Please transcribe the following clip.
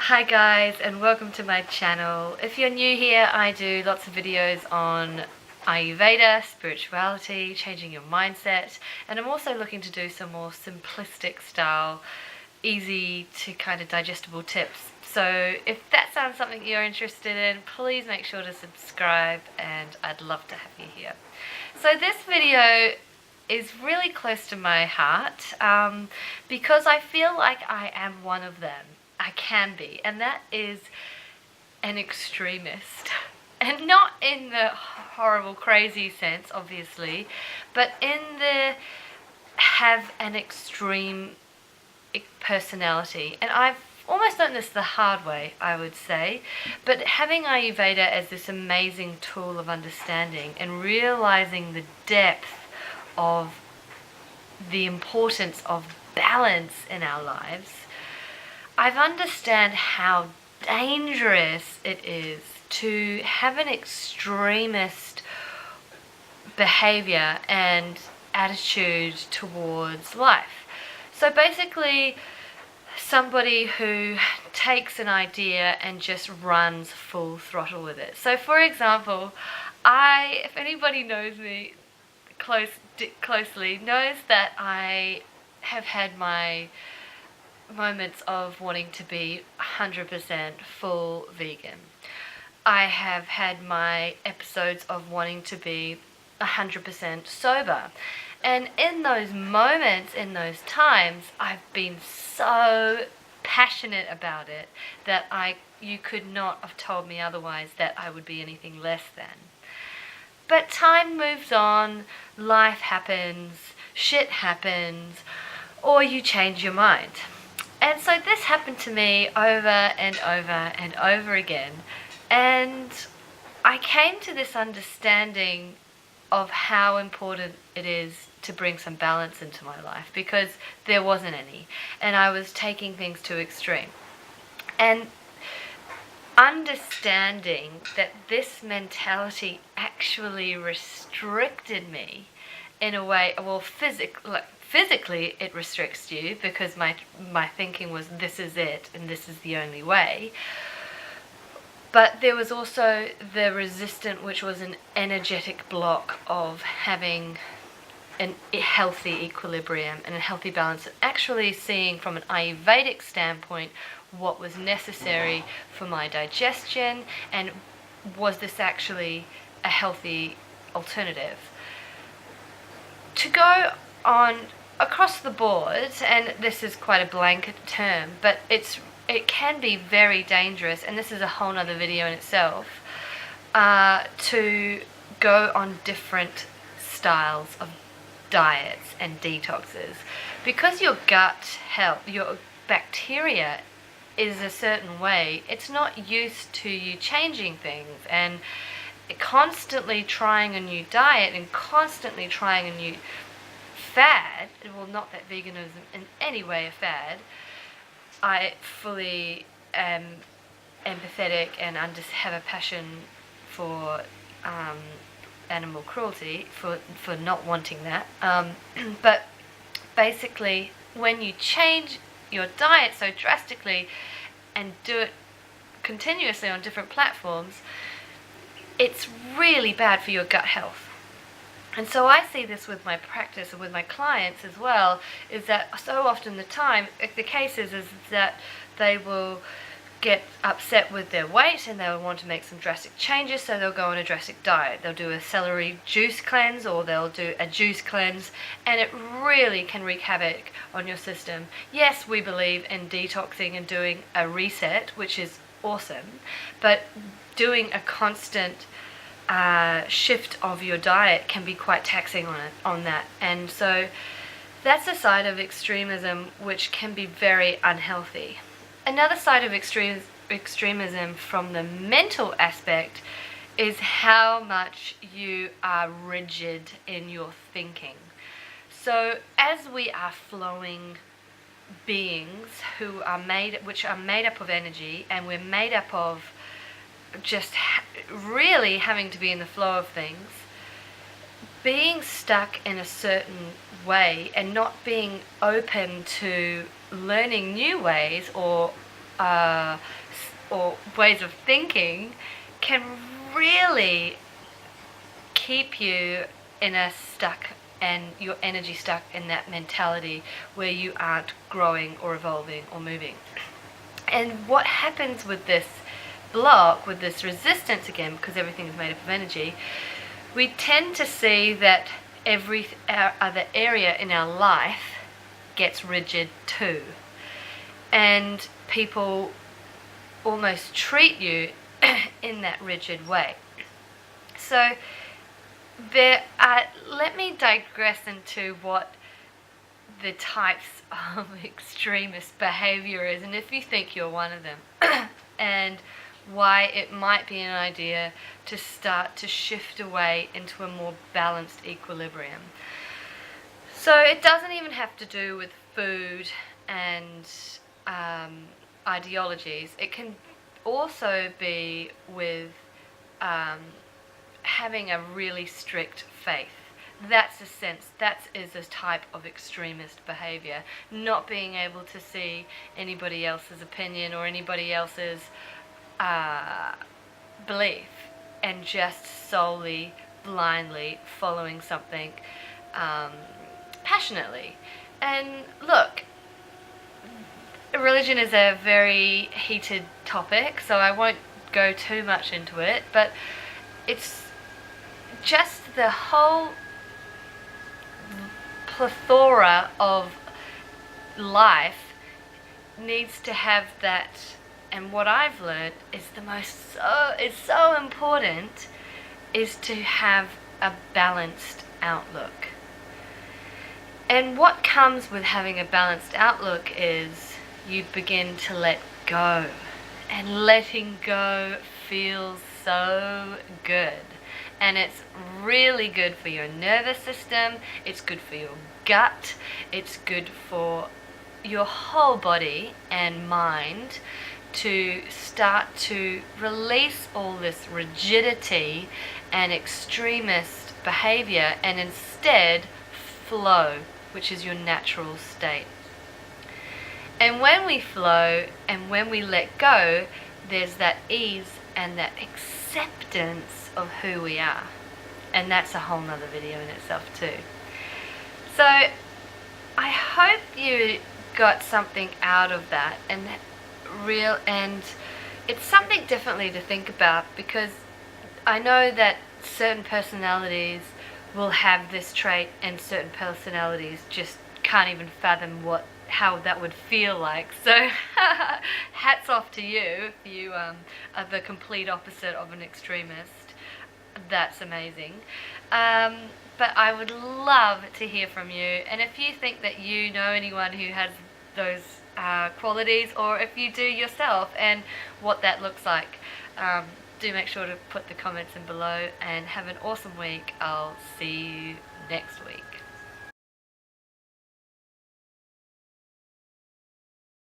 Hi guys, and welcome to my channel. If you're new here, I do lots of videos on Ayurveda, spirituality, changing your mindset, and I'm also looking to do some more simplistic style, easy to kind of digestible tips. So if that sounds something you're interested in, please make sure to subscribe, and I'd love to have you here. So this video is really close to my heart because I feel like I am one of them. I can be, and that is an extremist. And not in the horrible, crazy sense, obviously, but in the have an extreme personality. And I've almost done this the hard way, I would say, but having Ayurveda as this amazing tool of understanding and realizing the depth of the importance of balance in our lives, I've understand how dangerous it is to have an extremist behavior and attitude towards life. So basically, somebody who takes an idea and just runs full throttle with it. So for example, if anybody knows me closely, knows that I have had my moments of wanting to be 100% full vegan. I have had my episodes of wanting to be 100% sober. And in those moments, in those times, I've been so passionate about it that you could not have told me otherwise that I would be anything less than. But time moves on, life happens, shit happens, or you change your mind. And so this happened to me over and over and over again. And I came to this understanding of how important it is to bring some balance into my life, because there wasn't any. And I was taking things to extreme. And understanding that this mentality actually restricted me in a way, well, physically it restricts you, because my thinking was this is it and this is the only way. But there was also the resistant, which was an energetic block of having a healthy equilibrium and a healthy balance, and actually seeing from an Ayurvedic standpoint what was necessary for my digestion, and was this actually a healthy alternative. To go on across the board, and this is quite a blanket term, but it can be very dangerous, and this is a whole nother video in itself, to go on different styles of diets and detoxes, because your gut health, your bacteria is a certain way. It's not used to you changing things, and constantly trying a new diet and constantly trying a new fad. Well, not that veganism in any way a fad. I fully am empathetic and have a passion for animal cruelty, for not wanting that. But basically, when you change your diet so drastically and do it continuously on different platforms, it's really bad for your gut health. And so I see this with my practice and with my clients as well, is that so often the case is that they will get upset with their weight and they'll want to make some drastic changes, so they'll go on a drastic diet. They'll do a celery juice cleanse, or they'll do a juice cleanse, and it really can wreak havoc on your system. Yes, we believe in detoxing and doing a reset, which is awesome, but doing a constant shift of your diet can be quite taxing on that. And so that's a side of extremism which can be very unhealthy. Another side of extremism from the mental aspect is how much you are rigid in your thinking. So as we are flowing beings which are made up of energy, and we're made up of just really having to be in the flow of things, being stuck in a certain way and not being open to learning new ways or or ways of thinking can really keep you in a stuck and your energy stuck in that mentality where you aren't growing or evolving or moving. And what happens with this block, with this resistance again, because everything is made up of energy, we tend to see that every other area in our life gets rigid too. And people almost treat you in that rigid way. So let me digress into what the types of extremist behavior is, and if you think you're one of them, and why it might be an idea to start to shift away into a more balanced equilibrium. So it doesn't even have to do with food and ideologies. It can also be with having a really strict faith. That is a type of extremist behavior. Not being able to see anybody else's opinion or anybody else's belief, and just solely, blindly following something passionately. And look, religion is a very heated topic, so I won't go too much into it, but it's just the whole plethora of life needs to have that. And what I've learned is it's so important is to have a balanced outlook. And what comes with having a balanced outlook is you begin to let go. And letting go feels so good. And it's really good for your nervous system, it's good for your gut, it's good for your whole body and mind to start to release all this rigidity and extremist behavior and instead flow, which is your natural state. And when we flow and when we let go, there's that ease and that acceptance of who we are. And that's a whole nother video in itself too. So I hope you got something out of that, and it's something differently to think about, because I know that certain personalities will have this trait and certain personalities just can't even fathom how that would feel like. So hats off to you if you are the complete opposite of an extremist. That's amazing. But I would love to hear from you, and if you think that you know anyone who has those qualities, or if you do yourself and what that looks like, do make sure to put the comments in below, and have an awesome week. I'll see you next week.